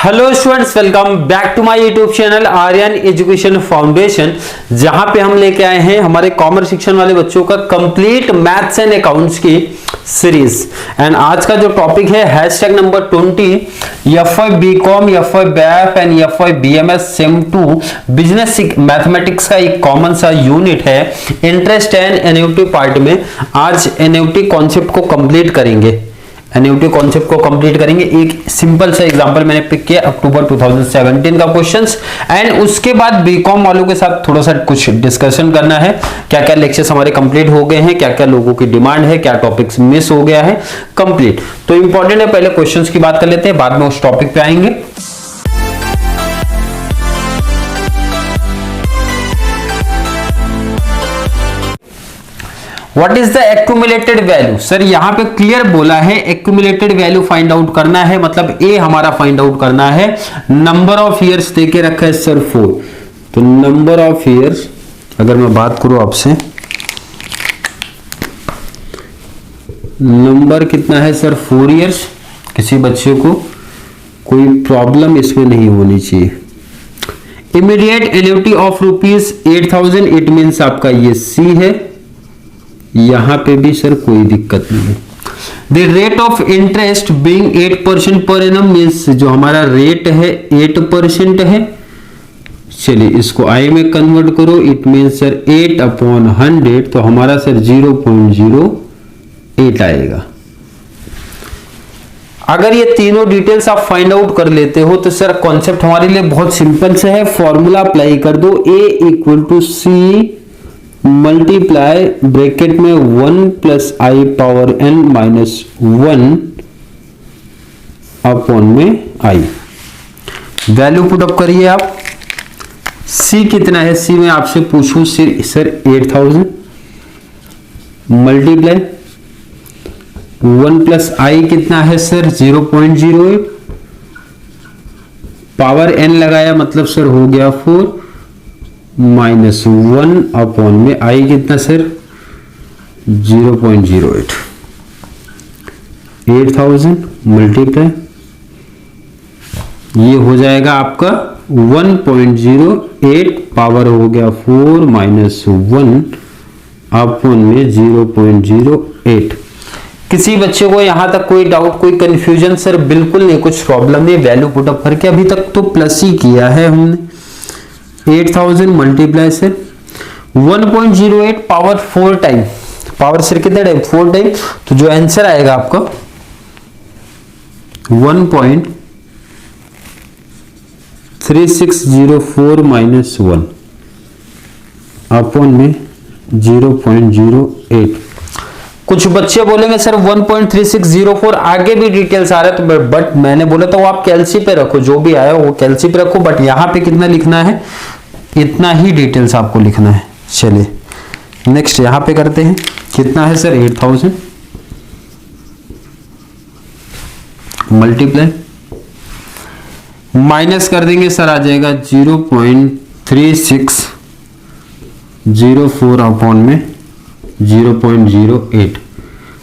Hello students, welcome back to my YouTube channel Aryan education foundation, जहां पे हम लेके आए हैं हमारे कॉमर्स सेक्शन वाले बच्चों का कंप्लीट मैथ्स एंड अकाउंट्स की सीरीज। एंड आज का जो टॉपिक है hashtag number 20 FY BCom, FY BAF and FY BMS sem 2 business mathematics का एक कॉमन सा यूनिट है इंटरेस्ट एंड एन्युटी पार्ट में। आज एन्युटी कॉन्सेप्ट को कंप्लीट करेंगे, एन्युटी कॉन्सेप्ट को कंप्लीट करेंगे। एक सिंपल सा एग्जांपल मैंने पिक किया अक्टूबर 2017 का क्वेश्चंस, एंड उसके बाद बीकॉम वालों के साथ थोड़ा सा कुछ डिस्कशन करना है। क्या क्या लेक्चर्स हमारे कंप्लीट हो गए हैं, क्या क्या लोगों की डिमांड है, क्या टॉपिक्स मिस हो गया है कंप्लीट। तो इंपॉर्टेंट है, पहले क्वेश्चंस की बात कर लेते हैं, बाद में उस टॉपिक पे आएंगे। What is the accumulated value? Sir यहाँ पे क्लियर बोला है accumulated value फाइंड आउट करना है, मतलब ए हमारा फाइंड आउट करना है। नंबर ऑफ ईयर्स देके रखा है सर 4, तो नंबर ऑफ ईयर्स अगर मैं बात करूं आपसे, नंबर कितना है सर 4 ईयर्स। किसी बच्चे को कोई प्रॉब्लम इसमें नहीं होनी चाहिए। Immediate annuity of ₹8,000, it means आपका ये सी है, यहां पे भी सर कोई दिक्कत नहीं है। The rate of interest being 8% per annum, means जो हमारा रेट है 8% है। चलिए इसको आई में कन्वर्ट करो, इट मीन्स सर 8/100, तो हमारा सर 0.08 आएगा। अगर ये तीनों डिटेल्स आप फाइंड आउट कर लेते हो तो सर कॉन्सेप्ट हमारे लिए बहुत सिंपल से है। फॉर्मूला अप्लाई कर दो, A = C मल्टीप्लाई ब्रैकेट में 1 + i⁻n-1 अपॉन में i। वैल्यू पुट अप करिए आप। c कितना है, c में आपसे पूछूं सर 8,000 मल्टीप्लाई 1 + i कितना है सर 0.08, पावर n लगाया मतलब सर हो गया 4 -1 अपॉन में i कितना सर 0.08। 8,000 मल्टीप्लाई ये हो जाएगा आपका 1.08, पावर हो गया 4 -1 अपॉन में 0.08। किसी बच्चे को यहां तक कोई डाउट, कोई कंफ्यूजन? सर बिल्कुल नहीं, कुछ प्रॉब्लम नहीं। वैल्यू पुट अप करके अभी तक तो प्लस ही किया है हमने। 8,000 मल्टीप्लाई से 1.08 पावर 4 टाइम, पावर सिर कितने टाइम 4 टाइम, तो जो आंसर आएगा आपका 1.3604 -1 अपॉन में 0.08। कुछ बच्चे बोलेंगे सर 1.3604 आगे भी डिटेल्स आ रहे हैं, तो बट मैंने बोला था वो आप कैलसी पे रखो, जो भी आया वो कैलसी पे रखो, बट यहां पे कितना लिखना है, इतना ही डिटेल्स आपको लिखना है। चलिए नेक्स्ट यहां पे करते हैं। कितना है सर 8,000 मल्टीप्लाई माइनस कर देंगे सर आ जाएगा 0.3604 अपॉन में 0.08।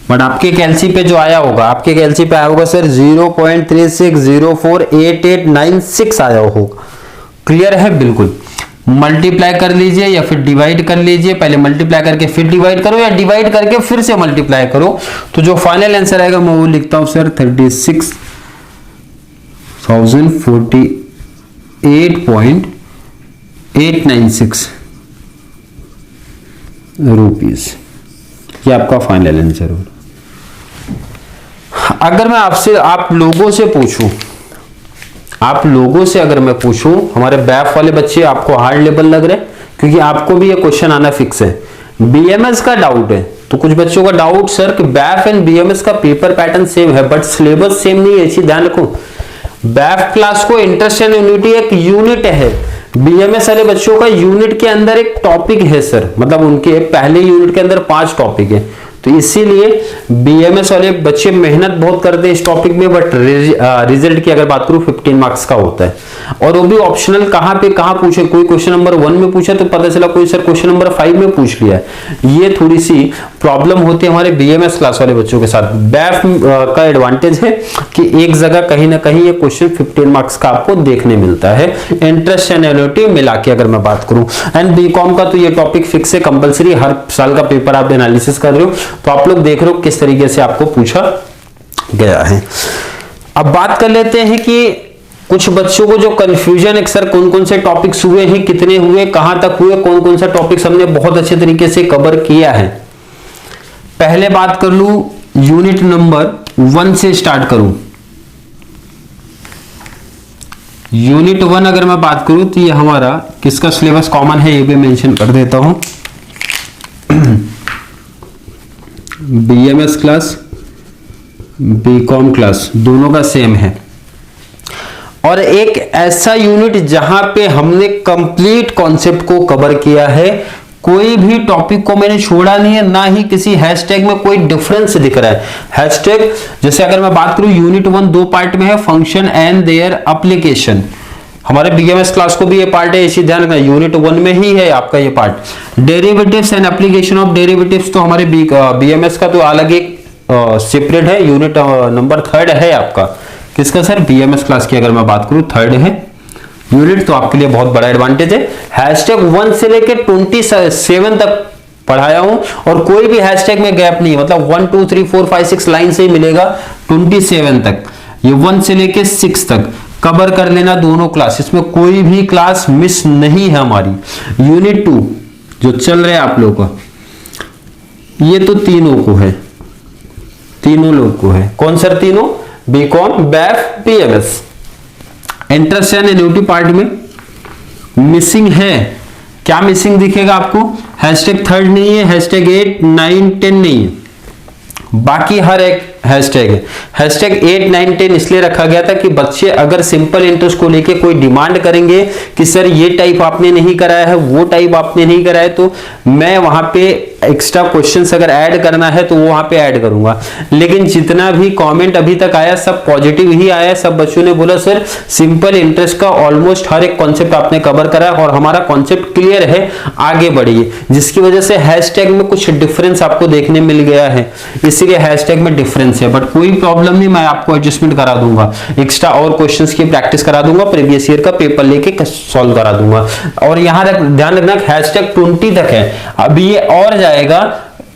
बट आपके कैलसी पे जो आया होगा, आपके कैलसी पे आया होगा सर 0.36048896 आया होगा। क्लियर है? बिल्कुल। मल्टीप्लाई कर लीजिए या फिर डिवाइड कर लीजिए, पहले मल्टीप्लाई करके फिर डिवाइड करो या डिवाइड करके फिर से मल्टीप्लाई करो, तो जो फाइनल आंसर आएगा मैं वो लिखता हूं सर 36,048.896 रुपीज। ये आपका फाइनल आंसर होगा। अगर मैं आपसे आप लोगों से अगर मैं पूछूं, हमारे बैफ वाले बच्चे आपको हार्ड लेवल लग रहे हैं क्योंकि आपको भी ये क्वेश्चन आना फिक्स है। बीएमएस का डाउट है, तो कुछ बच्चों का डाउट सर कि बैफ एंड बीएमएस का पेपर पैटर्न सेम है बट सिलेबस सेम नहीं है। इसी ध्यान रखो, बैफ क्लास को इंटरेस्ट एंड एन्युटी एक यूनिट है, बीएमएस वाले बच्चों का यूनिट के अंदर एक टॉपिक है सर, मतलब उनके पहले यूनिट के अंदर 5 टॉपिक है, तो इसीलिए बीएमएस वाले बच्चे मेहनत बहुत करते हैं इस टॉपिक में, बट रिजल्ट की अगर बात करूं 15 मार्क्स का होता है, और वो भी ऑप्शनल। कहां पूछे, कोई क्वेश्चन नंबर 1 में पूछा तो पता चला कोई सर क्वेश्चन नंबर 5 में पूछ लिया है। ये थोड़ी सी प्रॉब्लम होती है हमारे बीएमएस क्लास वाले बच्चों के साथ। बैफ का एडवांटेज है कि एक जगह कहीं ना कहीं ये क्वेश्चन 15 मार्क्स का आपको देखने मिलता है, इंटरेस्ट एंड एनुअलिटी मिला के अगर मैं बात करूं। एंड बीकॉम का तो ये टॉपिक फिक्स है, कंपलसरी, हर साल का पेपर आप एनालिसिस कर रहे हो तो आप लोग देख रहे हो किस तरीके से आपको पूछा गया है। अब बात कर लेते हैं कि कुछ बच्चों को जो कंफ्यूजन है सर कौन कौन से टॉपिक्स हुए हैं, कितने हुए, कहां तक हुए, कौन कौन सा टॉपिक्स हमने बहुत अच्छे तरीके से कवर किया है। पहले बात कर लूं यूनिट नंबर 1 से स्टार्ट करूं। यूनिट 1 अगर मैं बात करूं तो ये हमारा किसका सिलेबस कॉमन है ये भी मेंशन कर देता हूं। बीएमएस क्लास, बीकॉम क्लास दोनों का सेम है। और एक ऐसा यूनिट जहां पे हमने कंप्लीट कॉन्सेप्ट को कवर किया है, कोई भी टॉपिक को मैंने छोड़ा नहीं है, ना ही किसी हैशटैग में कोई डिफरेंस दिख रहा है। हैशटैग जैसे अगर मैं बात करूं यूनिट 1 2 पार्ट में है, फंक्शन एंड देयर एप्लीकेशन। हमारे बीएमएस क्लास को भी ये पार्ट है, इसी ध्यान रखना, यूनिट 1 में ही है आपका ये part. Derivatives and application of derivatives तो हमारे बीएमएस का तो अलग एक सेपरेट है, यूनिट नंबर 3 है आपका। किसका सर? बीएमएस क्लास की अगर मैं बात करूं 3 है यूनिट, तो आपके लिए बहुत बड़ा एडवांटेज है। हैशटैग 1 से लेकर 27 तक पढ़ाया हूं और कोई भी हैशटैग में गैप नहीं, मतलब 1 2 3 4 5 6 लाइन से ही मिलेगा 27 तक। ये 1 से लेकर 6 तक कवर कर लेना दोनों क्लास, इसमें कोई भी क्लास मिस नहीं है हमारी। यूनिट 2 जो चल रहा है आप लोगों का, ये तो तीनों को है, तीनों लोग को है। कौन सर तीनों? BCom, BAF, BMS. Interest and annuity part में मिसिंग है, क्या मिसिंग दिखेगा आपको? हैशटैग 3 नहीं है, हैशटैग 8 9 10 नहीं है, बाकी हर एक हैशटैग है। हैशटैग 8 9 10 इसलिए रखा गया था कि बच्चे अगर सिंपल इंटरेस्ट को लेके कोई डिमांड करेंगे कि सर ये टाइप आपने नहीं कराया है, वो टाइप आपने नहीं कराया है, तो मैं वहां पे एक्स्ट्रा क्वेश्चंस अगर ऐड करना है तो वो वहां पे ऐड करूंगा। लेकिन जितना भी कमेंट अभी तक आया सब पॉजिटिव ही आया, सब बच्चों ने बोला सर सिंपल इंटरेस्ट का ऑलमोस्ट हर एक कॉन्सेप्ट आपने कवर करा और हमारा कॉन्सेप्ट क्लियर है, आगे बढ़िए। जिसकी वजह से हैशटैग में कुछ डिफरेंस आपको देखने मिल गया है, इसीलिए हैशटैग में डिफरेंस है, बट कोई प्रॉब्लम नहीं, मैं आपको एडजस्टमेंट करा दूंगा, एक्स्ट्रा और क्वेश्चंस की प्रैक्टिस करा दूंगा, प्रीवियस ईयर का पेपर लेके सॉल्व करा दूंगा। और यहां ध्यान रखना हैशटैग 20 तक है, अभी ये और जाएगा,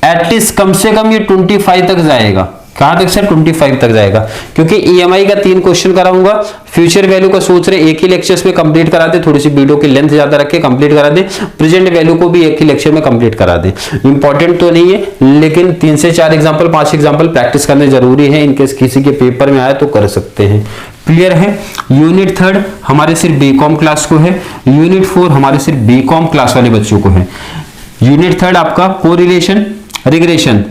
एटलीस्ट कम से कम ये 25 तक जाएगा। कहां तक सर? 25 तक जाएगा, क्योंकि ईएमआई का 3 क्वेश्चन कराऊंगा। फ्यूचर वैल्यू का सोच रहे एक ही लेक्चर्स में कंप्लीट करा दे, थोड़ी सी वीडियो की लेंथ ज्यादा रख के कंप्लीट करा दे। प्रेजेंट वैल्यू को भी एक ही लेक्चर में कंप्लीट करा दे। इंपॉर्टेंट तो नहीं है, लेकिन 3 से 4 एग्जाम्पल 5 एग्जाम्पल प्रैक्टिस करने जरूरी है, इनकेस किसी के पेपर में आए तो कर सकते हैं। क्लियर है? यूनिट 3 हमारे सिर्फ बीकॉम क्लास को है, यूनिट 4 हमारे सिर्फ बीकॉम क्लास वाले बच्चों को है। यूनिट 3 आपका कोरिलेशन रिग्रेशन,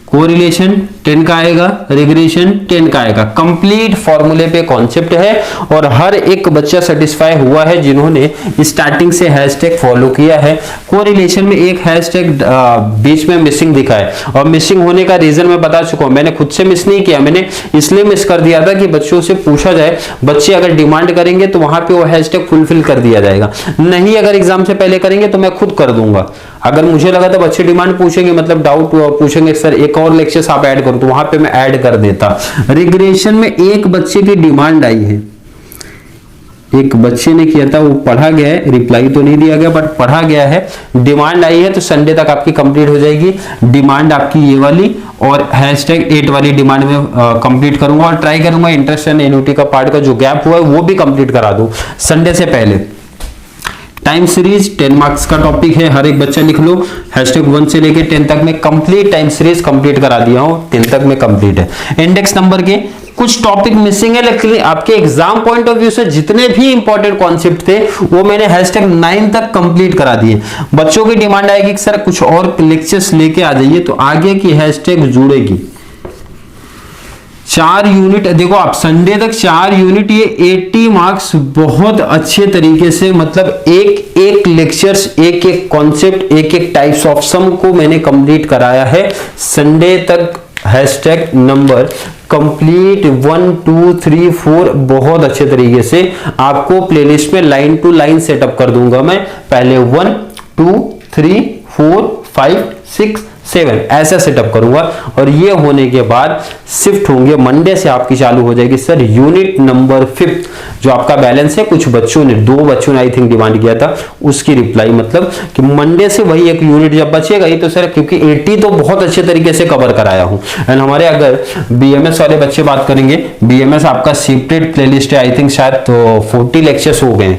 कोरिलेशन 10 का आएगा, रिग्रेशन 10 का आएगा। कंप्लीट फॉर्मूले पे कॉन्सेप्ट है और हर एक बच्चा सेटिस्फाई हुआ है जिन्होंने स्टार्टिंग से हैशटैग फॉलो किया है। कोरिलेशन में एक हैशटैग बीच में मिसिंग दिखा है और मिसिंग होने का रीजन मैं बता चुका हूं, मैंने खुद से मिस नहीं किया, मैंने इसलिए मिस कर दिया था कि बच्चों से पूछा जाए, बच्चे अगर डिमांड करेंगे तो वहां पे वो हैशटैग फुलफिल कर दिया जाएगा, नहीं अगर एग्जाम से पहले करेंगे तो मैं खुद कर दूंगा। अगर मुझे लगा था बच्चे डिमांड पूछेंगे, मतलब डाउट पूछेंगे सर एक और लेक्चर्स आप ऐड करो, तो वहां पे मैं ऐड कर देता। रिग्रेशन में एक बच्चे की डिमांड आई है, एक बच्चे ने किया था, वो पढ़ा गया है, रिप्लाई तो नहीं दिया गया बट पढ़ा गया है, डिमांड आई है, तो संडे तक आपकी कंप्लीट हो जाएगी डिमांड आपकी ये वाली, और हैशटैग 8 वाली डिमांड में कंप्लीट करूंगा और ट्राई करूंगा इंटरेस्ट एंड एन्युटी का पार्ट का जो गैप हुआ है वो भी कंप्लीट करा दूं संडे से पहले। टाइम सीरीज 10 मार्क्स का टॉपिक है, हर एक बच्चा लिख लो। हैशटैग 1 से लेके 10 तक में कंप्लीट टाइम सीरीज कंप्लीट करा दिया हूं, 10 तक में कंप्लीट है। इंडेक्स नंबर के कुछ टॉपिक मिसिंग है, लेकिन आपके एग्जाम पॉइंट ऑफ व्यू से जितने भी इंपॉर्टेंट कॉन्सेप्ट थे वो मैंने हैशटैग 9 तक कंप्लीट करा दिए। बच्चों की डिमांड आएगी कि सर कुछ और लेक्चर्स लेके आ जाइए, तो आगे की हैशटैग जुड़ेगी। 4 यूनिट देखो आप, संडे तक 4 यूनिट, ये 80 मार्क्स बहुत अच्छे तरीके से, मतलब एक एक लेक्चर्स, एक एक कॉन्सेप्ट, एक एक टाइप्स ऑफ सम को मैंने कंप्लीट कराया है संडे तक। हैशटैग नंबर कंप्लीट 1 2 3 4 बहुत अच्छे तरीके से आपको प्लेलिस्ट में लाइन टू लाइन सेटअप कर दूंगा मैं। पहले 1 2 3 4 5 6 7 ऐसा सेटअप करूंगा और ये होने के बाद शिफ्ट होंगे। मंडे से आपकी चालू हो जाएगी सर यूनिट नंबर 5 जो आपका बैलेंस है। कुछ बच्चों ने, 2 बच्चों ने आई थिंक डिमांड किया था, उसकी रिप्लाई मतलब कि मंडे से वही एक यूनिट जब बचेगा ही तो सर, क्योंकि 80 तो बहुत अच्छे तरीके से कवर कराया हूं। एंड हमारे अगर बीएमएस वाले बच्चे बात करेंगे, बीएमएस आपका शिफ्टेड प्लेलिस्ट है, आई थिंक शायद तो 40 लेक्चर्स हो गए,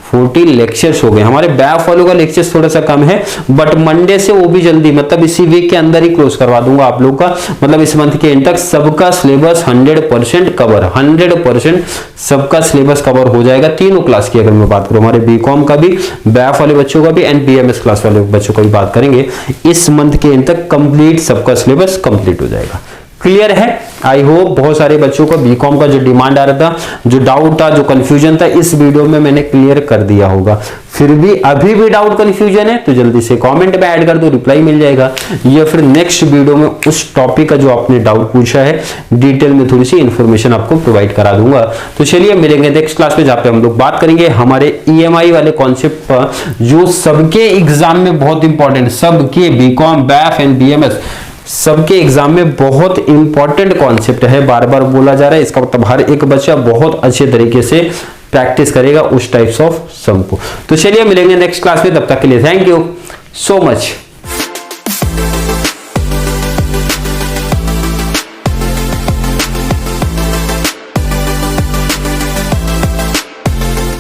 40 लेक्चर्स हो गए। हमारे बैफ वालों का लेक्चर्स थोड़ा सा कम है, बट मंडे से वो भी जल्दी, मतलब इसी वीक के अंदर ही क्लोज करवा दूंगा आप लोग का। मतलब इस मंथ के एंड तक सबका सिलेबस 100% कवर, 100% सबका सिलेबस कवर हो जाएगा। तीनों क्लास की अगर मैं बात करूं, हमारे बीकॉम का भी, बैफ वाले बच्चों का भी एंड बीएमएस क्लास वाले बच्चों का भी बात करेंगे, इस मंथ के एंड तक कंप्लीट सबका सिलेबस कंप्लीट हो जाएगा। क्लियर है? आई होप बहुत सारे बच्चों को बीकॉम का जो डिमांड आ रहा था, जो डाउट था, जो कंफ्यूजन था, इस वीडियो में मैंने क्लियर कर दिया होगा। फिर भी अभी भी डाउट कंफ्यूजन है तो जल्दी से कमेंट में ऐड कर दो, रिप्लाई मिल जाएगा। या फिर नेक्स्ट वीडियो में उस टॉपिक का जो आपने डाउट पूछा है डिटेल में थोड़ी सी इंफॉर्मेशन आपको प्रोवाइड करा दूंगा। तो चलिए मिलेंगे नेक्स्ट क्लास में, जहां पे हम लोग बात करेंगे हमारे ईएमआई वाले कॉन्सेप्ट पर, जो सबके एग्जाम में बहुत इंपॉर्टेंट, सबके बीकॉम, बैफ एंड बीएमएस सबके एग्जाम में बहुत इंपॉर्टेंट कॉन्सेप्ट है। बार बार बोला जा रहा है, इसका मतलब हर एक बच्चा बहुत अच्छे तरीके से प्रैक्टिस करेगा उस टाइप्स ऑफ सम को। तो चलिए मिलेंगे नेक्स्ट क्लास में, तब तक के लिए थैंक यू सो मच।